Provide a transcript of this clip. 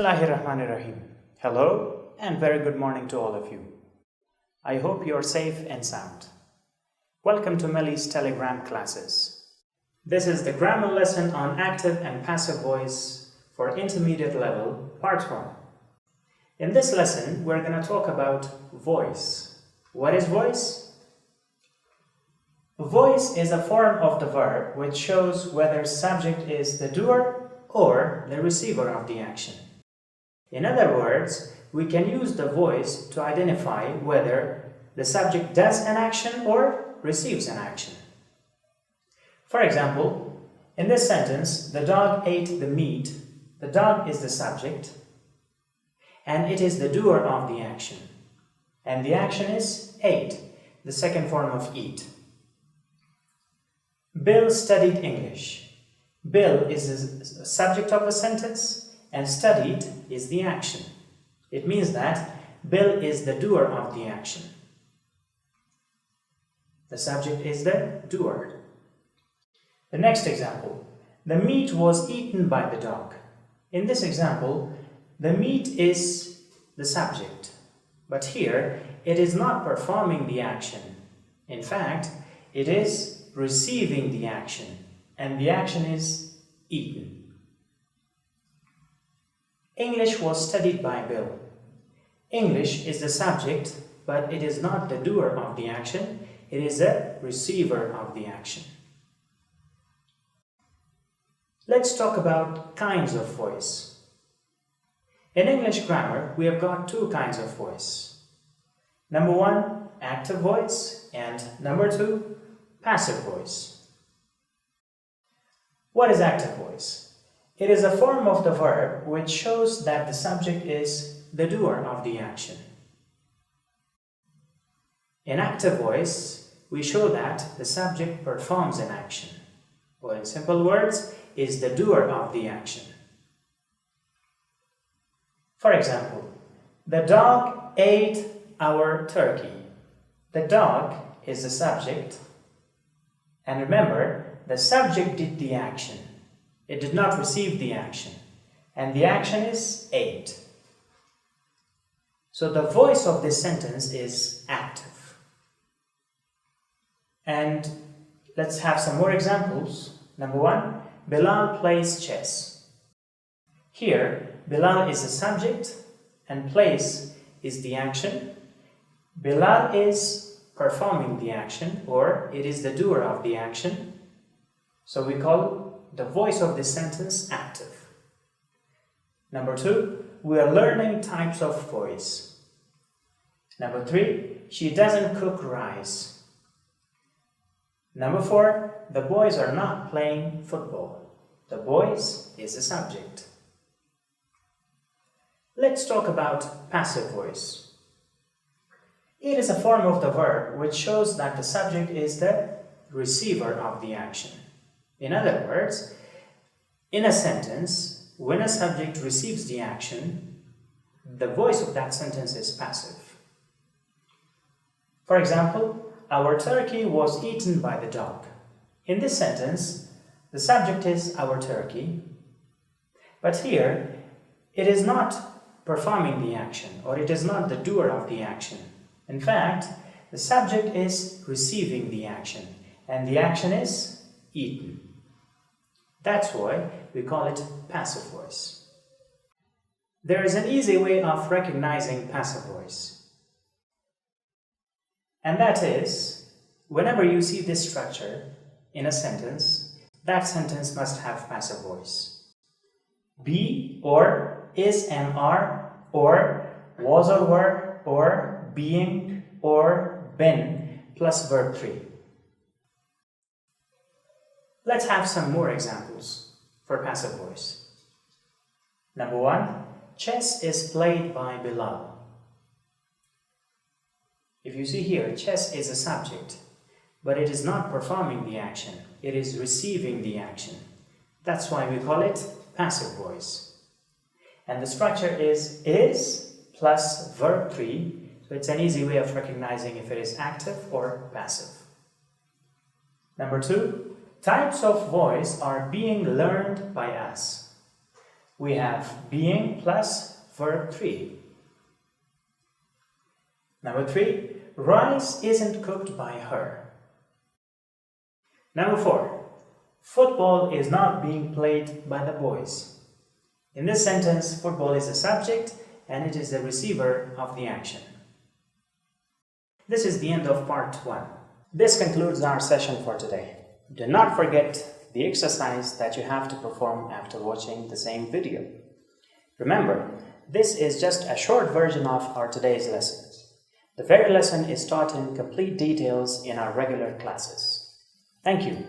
Bismillahirrahmanirrahim. Hello and very good morning to all of you. I hope you're safe and sound. Welcome to Melly's Telegram classes. This is the grammar lesson on active and passive voice for intermediate level, part 1. In this lesson, we're going to talk about voice. What is voice? Voice is a form of the verb which shows whether subject is the doer or the receiver of the action. In other words, we can use the voice to identify whether the subject does an action or receives an action. For example, in this sentence, the dog ate the meat. The dog is the subject, and it is the doer of the action. And the action is ate, the second form of eat. Bill studied English. Bill is the subject of the sentence and studied is the action. It means that Bill is the doer of the action. The subject is the doer. The next example, the meat was eaten by the dog. In this example, the meat is the subject, but here it is not performing the action. In fact, it is receiving the action, and the action is eaten. English was studied by Bill. English is the subject, but it is not the doer of the action, it is the receiver of the action. Let's talk about kinds of voice. In English grammar, we have got two kinds of voice. Number 1, active voice, and number 2, passive voice. What is active voice? It is a form of the verb which shows that the subject is the doer of the action. In active voice, we show that the subject performs an action, or in simple words, is the doer of the action. For example, the dog ate our turkey. The dog is the subject, and remember, the subject did the action. It did not receive the action, and the action is ate. So the voice of this sentence is active. And let's have some more examples. Number 1, Bilal plays chess. Here, Bilal is the subject and plays is the action. Bilal is performing the action, or it is the doer of the action. So we call the voice of this sentence active. Number 2, we are learning types of voice. Number 3, she doesn't cook rice. Number 4, the boys are not playing football. The boys is the subject. Let's talk about passive voice. It is a form of the verb which shows that the subject is the receiver of the action. In other words, in a sentence, when a subject receives the action, the voice of that sentence is passive. For example, our turkey was eaten by the dog. In this sentence, the subject is our turkey, but here it is not performing the action, or it is not the doer of the action. In fact, the subject is receiving the action, and the action is eaten. That's why we call it passive voice. There is an easy way of recognizing passive voice. And that is, whenever you see this structure in a sentence, that sentence must have passive voice. Be or is and are, or was or were, or being or been, plus verb 3. Let's have some more examples for passive voice. Number 1, chess is played by Bilal. If you see here, chess is a subject, but it is not performing the action, it is receiving the action. That's why we call it passive voice. And the structure is plus verb 3, so it's an easy way of recognizing if it is active or passive. Number 2, types of voice are being learned by us. we have being plus verb 3. Number 3, rice isn't cooked by her. Number 4, football is not being played by the boys. In this sentence, football is the subject and it is the receiver of the action. This is the end of part 1. This concludes our session for today. Do not forget the exercise that you have to perform after watching the same video. Remember, this is just a short version of our today's lessons. The very lesson is taught in complete details in our regular classes. Thank you.